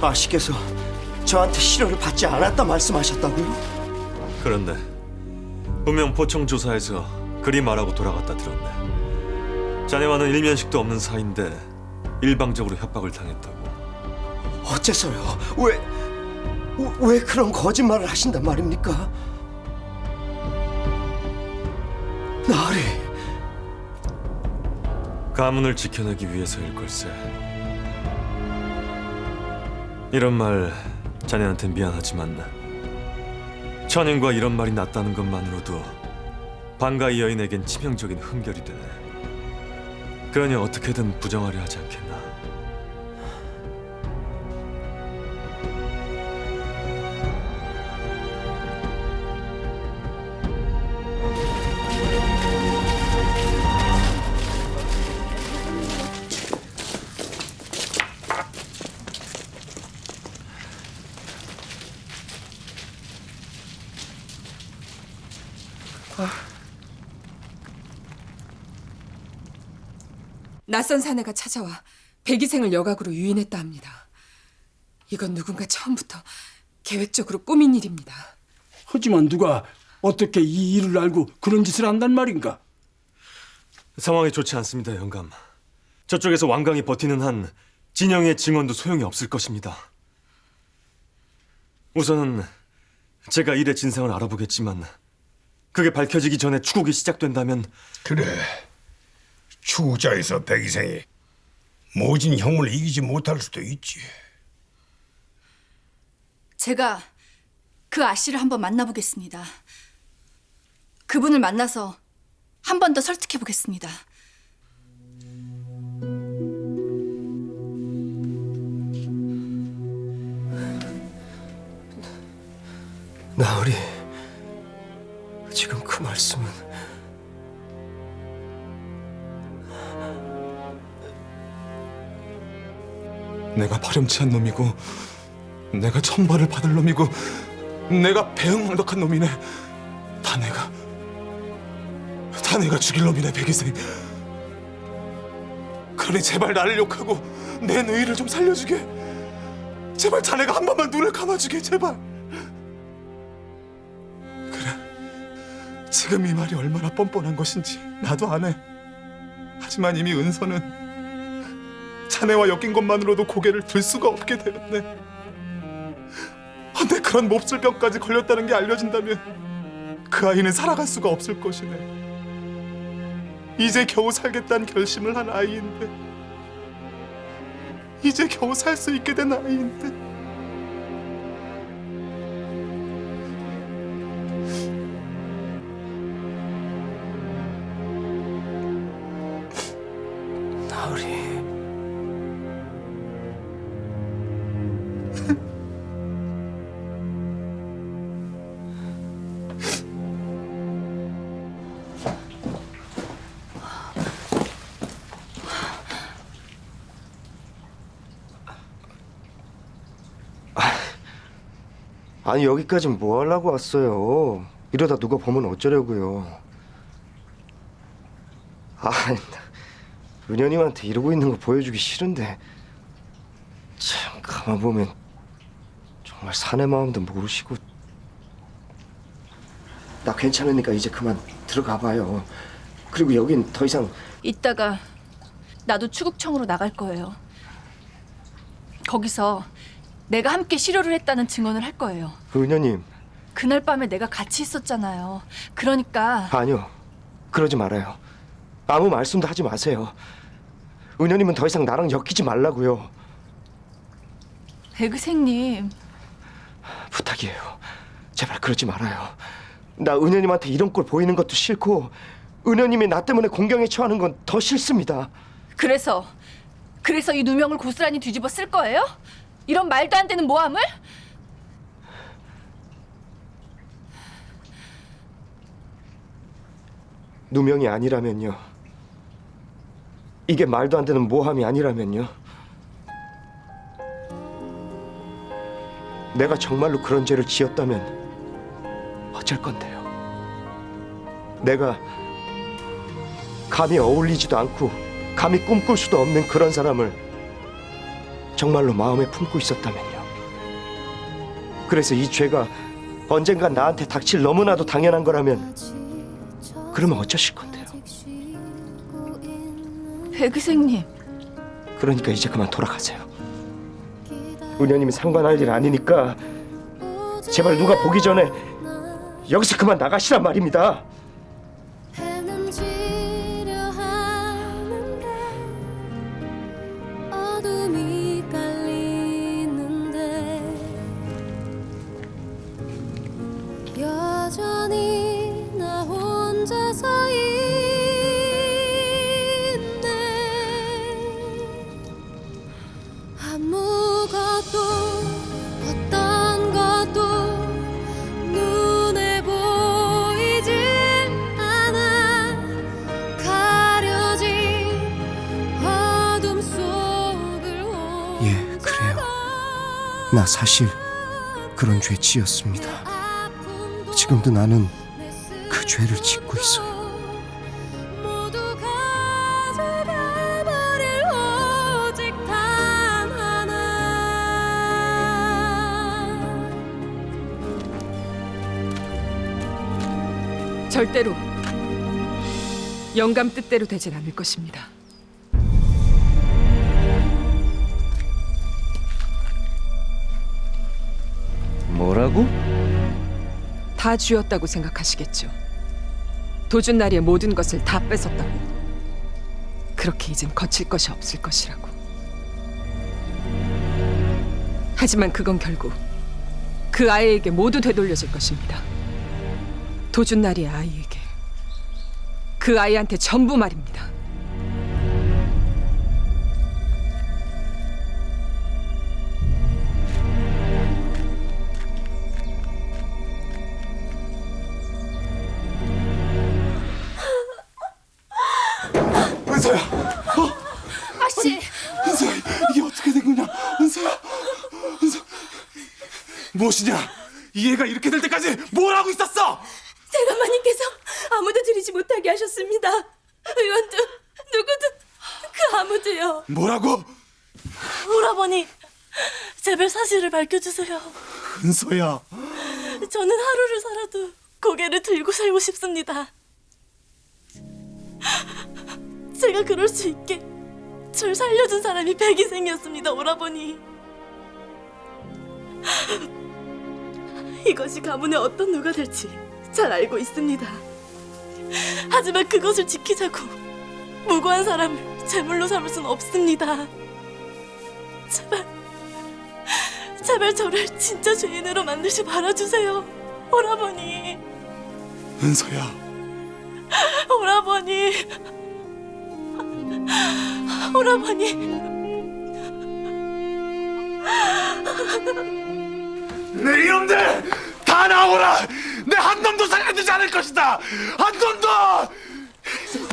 아씨께서 저한테 실효를 받지 않았다 말씀하셨다고요? 그런데 분명 포청 조사에서 그리 말하고 돌아갔다 들었네. 자네와는 일면식도 없는 사이인데 일방적으로 협박을 당했다고. 어째서요? 왜 그런 거짓말을 하신단 말입니까? 나으리, 가문을 지켜내기 위해서일 걸세. 이런 말 자네한테 미안하지만 천인과 이런 말이 났다는 것만으로도 반가이 여인에겐 치명적인 흠결이 되네. 그러니 어떻게든 부정하려 하지 않겠나. 낯선 사내가 찾아와 백이생을 여각으로 유인했다 합니다. 이건 누군가 처음부터 계획적으로 꾸민 일입니다. 하지만 누가 어떻게 이 일을 알고 그런 짓을 한단 말인가? 상황이 좋지 않습니다, 영감. 저쪽에서 완강히 버티는 한 진영의 증언도 소용이 없을 것입니다. 우선은 제가 일의 진상을 알아보겠지만 그게 밝혀지기 전에 추국이 시작된다면 그래, 추구자에서 백이생이 모진 형을 이기지 못할 수도 있지. 제가 그 아씨를 한번 만나보겠습니다. 그분을 만나서 한 번 더 설득해보겠습니다. 나으리, 지금 그 말씀은 내가 파렴치한 놈이고 내가 천벌을 받을 놈이고 내가 배은망덕한 놈이네. 다 내가 죽일 놈이네, 백이생. 그러니 제발 나를 욕하고 내 누이를 좀 살려주게. 제발 자네가 한 번만 눈을 감아주게, 제발. 그래, 지금 이 말이 얼마나 뻔뻔한 것인지 나도 아네. 하지만 이미 은서는 자네와 엮인 것만으로도 고개를 들 수가 없게 되었네. 한데 그런 몹쓸병까지 걸렸다는 게 알려진다면 그 아이는 살아갈 수가 없을 것이네. 이제 겨우 살겠다는 결심을 한 아이인데, 이제 겨우 살 수 있게 된 아이인데. 나으리, 아니 여기까지 뭐 하려고 왔어요? 이러다 누가 보면 어쩌려고요? 은현님한테 이러고 있는 거 보여주기 싫은데 참 가만 보면 정말 사내 마음도 모르시고. 나 괜찮으니까 이제 그만 들어가 봐요. 그리고 여긴 더 이상. 이따가 나도 추국청으로 나갈 거예요. 거기서 내가 함께 실효를 했다는 증언을 할 거예요. 은현님. 그날 밤에 내가 같이 있었잖아요. 그러니까 아니요, 그러지 말아요. 아무 말씀도 하지 마세요. 은현님은 더 이상 나랑 엮이지 말라고요. 백의생님, 부탁이에요. 제발 그러지 말아요. 나 은현님한테 이런 꼴 보이는 것도 싫고 은현님이 나 때문에 공경에 처하는 건 더 싫습니다. 그래서 이 누명을 고스란히 뒤집어 쓸 거예요? 이런 말도 안 되는 모함을? 누명이 아니라면요. 이게 말도 안 되는 모함이 아니라면요. 내가 정말로 그런 죄를 지었다면 어쩔 건데요. 내가 감히 어울리지도 않고 감히 꿈꿀 수도 없는 그런 사람을 정말로 마음에 품고 있었다면요. 그래서 이 죄가 언젠간 나한테 닥칠 너무나도 당연한 거라면 그러면 어쩌실 건데요? 백의생님, 그러니까 이제 그만 돌아가세요. 은현님이 상관할 일 아니니까 제발 누가 보기 전에 여기서 그만 나가시란 말입니다. 해는 지려 하는데 어둠이 깔리는데 여전히 나 혼자서 있네. 아무것도 어떤 것도 눈에 보이질 않아. 가려진 어둠 속을 예, 그래요. 나 사실 그런 죄 지었습니다. 지금도 나는 그 죄를 짓고 있어요. 모두 가져가 버릴 오직 단 하나. 절대로 영감 뜻대로 되진 않을 것입니다. 뭐라고? 다 쥐었다고 생각하시겠죠. 도준나리의 모든 것을 다 뺏었다고. 그렇게 이젠 거칠 것이 없을 것이라고. 하지만 그건 결국 그 아이에게 모두 되돌려질 것입니다. 도준나리의 아이에게. 그 아이한테 전부 말입니다. 은서야, 아씨, 은서야, 이게 어떻게 된 거냐? 은서야, 무엇이냐? 이 애가 이렇게 될 때까지 뭘 하고 있었어? 대감마님께서 아무도 들이지 못하게 하셨습니다. 의원도 누구도 그 아무도요. 뭐라고? 오라버니, 제발 사실을 밝혀주세요. 은서야, 저는 하루를 살아도 고개를 들고 살고 싶습니다. 제가 그럴 수 있게 절 살려준 사람이 백이생이었습니다, 오라버니. 이것이 가문의 어떤 누가 될지 잘 알고 있습니다. 하지만 그것을 지키자고 무고한 사람을 제물로 삼을 수는 없습니다. 제발 저를 진짜 죄인으로 만들지 말아주세요, 오라버니. 은서야, 오라버니, 오라버니. 내 이놈들 다 나오라! 내 한 놈도 살려두지 않을 것이다! 한 놈도!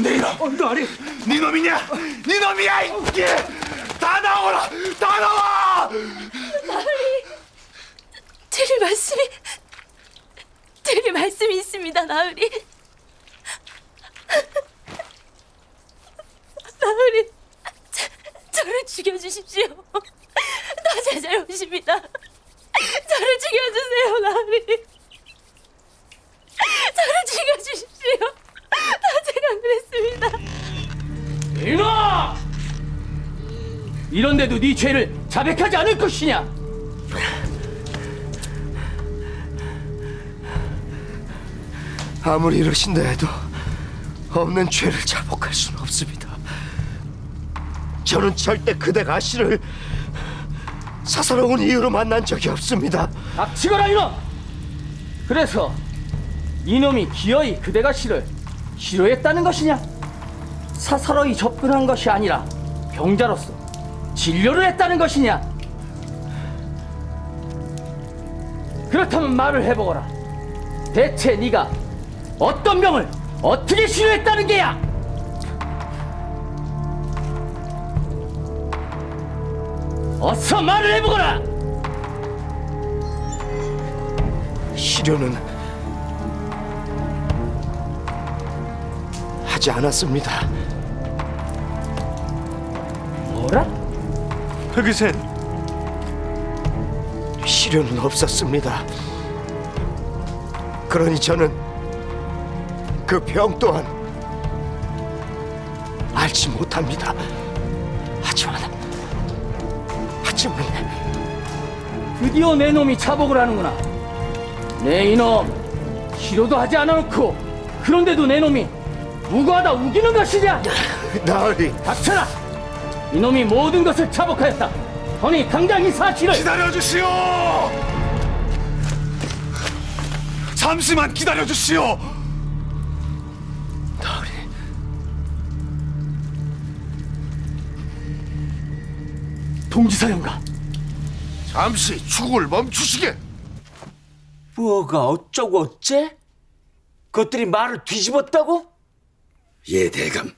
내 이놈! 나리! 네 놈이냐? 네 놈이야! 이게 다 나오라! 다 나와! 드릴 말씀이 있습니다, 나으리. 나으리, 저를 죽여주십시오. 다 제 잘못입니다. 저를 죽여주세요, 나으리. 저를 죽여주십시오. 다 제가 그랬습니다. 이놈아! 이런데도 네 죄를 자백하지 않을 것이냐? 아무리 이러신다 해도 없는 죄를 자복할 수는 없습니다. 저는 절대 그대 아씨를 사사로운 이유로 만난 적이 없습니다. 닥치거라 이놈! 그래서 이놈이 기어이 그대가 씨를 싫어했다는 것이냐? 사사로이 접근한 것이 아니라 병자로서 진료를 했다는 것이냐? 그렇다면 말을 해보거라. 대체 네가 어떤 병을 어떻게 치료했다는 게야? 어서 말을 해보거라. 시료는 하지 않았습니다. 뭐라? 백의센, 시료는 없었습니다. 그러니 저는 그 병 또한 알지 못합니다. 하지만 드디어 내 놈이 자복을 하는구나. 내 이놈 치료도 하지 않아놓고 그런데도 내 놈이 무고하다 우기는 것이냐? 나으리, 닥쳐라! 이놈이 모든 것을 자복하였다. 허니 당장 이 사실을 기다려주시오. 잠시만 기다려주시오. 나으리. 동지사 영감, 잠시 축을 멈추시게. 뭐가 어쩌고 어째? 그것들이 말을 뒤집었다고? 예, 대감.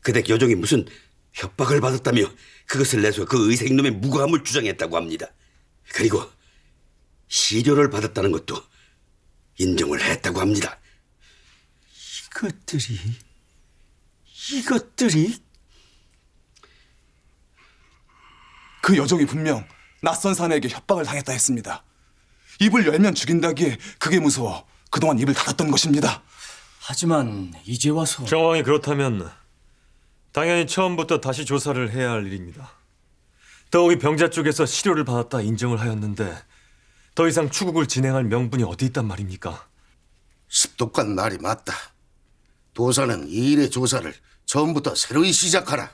그댁 여종이 무슨 협박을 받았다며 그것을 내서 그 의색놈의 무고함을 주장했다고 합니다. 그리고 시료를 받았다는 것도 인정을 했다고 합니다. 이것들이 그 여종이 분명 낯선 사내에게 협박을 당했다 했습니다. 입을 열면 죽인다기에 그게 무서워 그동안 입을 닫았던 것입니다. 하지만 이제 와서 정황이 그렇다면 당연히 처음부터 다시 조사를 해야 할 일입니다. 더욱이 병자 쪽에서 시료를 받았다 인정을 하였는데 더 이상 추국을 진행할 명분이 어디 있단 말입니까? 습독관 말이 맞다. 도사는 이 일의 조사를 처음부터 새로이 시작하라.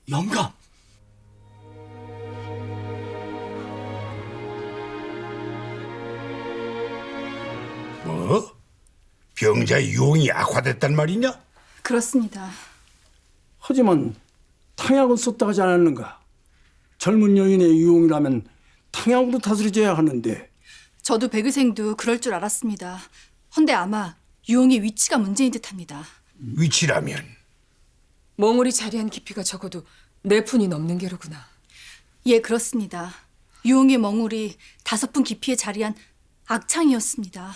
영감. 뭐? 병자의 유흥이 악화됐단 말이냐? 그렇습니다. 하지만 탕약은 썼다 하지 않았는가? 젊은 여인의 유혹이라면 탕약으로 다스려져야 하는데. 저도 백의생도 그럴 줄 알았습니다. 헌데 아마 유홍의 위치가 문제인 듯합니다. 위치라면? 몽울이 자리한 깊이가 적어도 4푼이 넘는 게로구나. 예, 그렇습니다. 유홍의 멍울이 5푼 깊이에 자리한 악창이었습니다.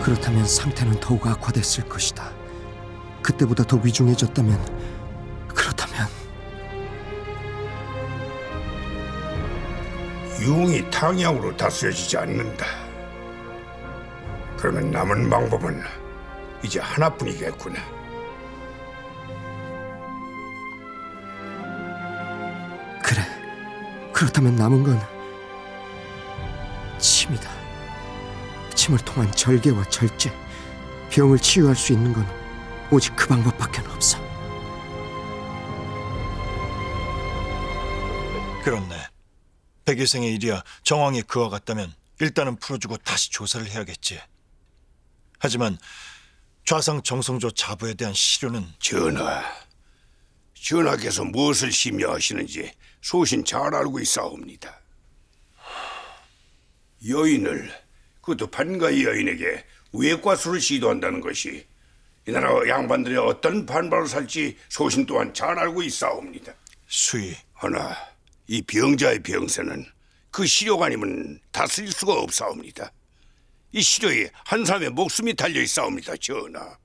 그렇다면 상태는 더욱 악화됐을 것이다. 그때보다 더 위중해졌다면, 그렇다면 유흥이 탕약으로 다스려지지 않는다. 그러면 남은 방법은 이제 하나뿐이겠구나. 그래. 그렇다면 남은 건 침이다. 침을 통한 절개와 절제. 병을 치유할 수 있는 건 오직 그 방법밖에 없어. 그렇네. 백일생의 일이야 정황이 그와 같다면 일단은 풀어주고 다시 조사를 해야겠지. 하지만 좌상 정성조 자부에 대한 시료는 전하께서 무엇을 심려하시는지 소신 잘 알고 있사옵니다. 여인을, 그것도 반가의 여인에게 외과수를 시도한다는 것이 이 나라 양반들의 어떤 반발을 살지 소신 또한 잘 알고 있사옵니다. 수의. 허나 이 병자의 병세는 그 시료가 아니면 다스릴 수가 없사옵니다. 이 시료에 한 사람의 목숨이 달려 있사옵니다, 전하.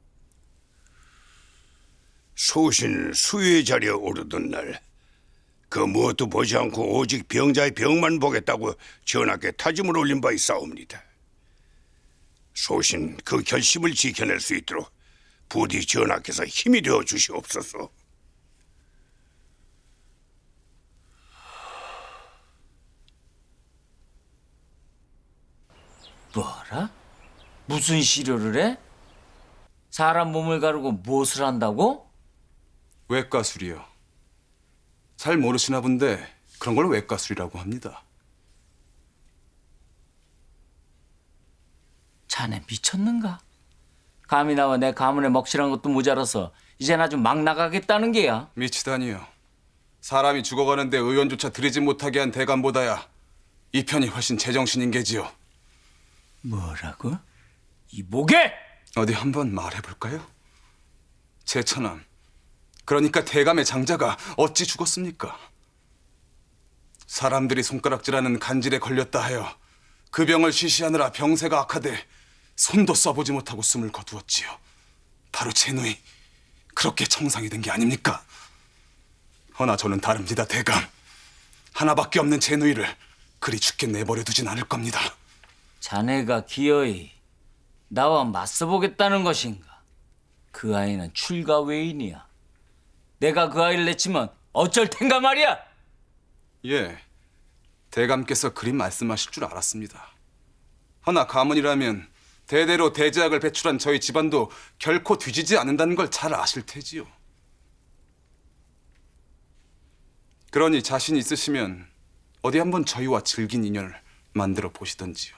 소신 수의 자리에 오르던 날, 그 무엇도 보지 않고 오직 병자의 병만 보겠다고 전하께 타짐을 올린 바 있사옵니다. 소신 그 결심을 지켜낼 수 있도록 부디 전하께서 힘이 되어 주시옵소서. 뭐라? 무슨 시료를 해? 사람 몸을 가르고 무엇을 한다고? 외과술이요. 잘 모르시나 본데 그런 걸 외과술이라고 합니다. 자네 미쳤는가? 감히 나와 내 가문에 먹칠한 것도 모자라서 이젠 아주 막 나가겠다는 게야. 미치다니요. 사람이 죽어가는데 의원조차 드리지 못하게 한 대감보다야 이 편이 훨씬 제정신인 게지요. 뭐라고? 이 목에! 어디 한번 말해볼까요? 제 처남, 그러니까 대감의 장자가 어찌 죽었습니까? 사람들이 손가락질하는 간질에 걸렸다 하여 그 병을 쉬쉬하느라 병세가 악화돼 손도 써보지 못하고 숨을 거두었지요. 바로 제 누이 그렇게 청상이 된 게 아닙니까? 허나 저는 다릅니다, 대감. 하나밖에 없는 제 누이를 그리 죽게 내버려 두진 않을 겁니다. 자네가 기어이 나와 맞서보겠다는 것인가? 그 아이는 출가 외인이야. 내가 그 아이를 내치면 어쩔 텐가 말이야. 예, 대감께서 그리 말씀하실 줄 알았습니다. 허나 가문이라면 대대로 대제학을 배출한 저희 집안도 결코 뒤지지 않는다는 걸 잘 아실 테지요. 그러니 자신 있으시면 어디 한번 저희와 즐긴 인연을 만들어 보시던지요.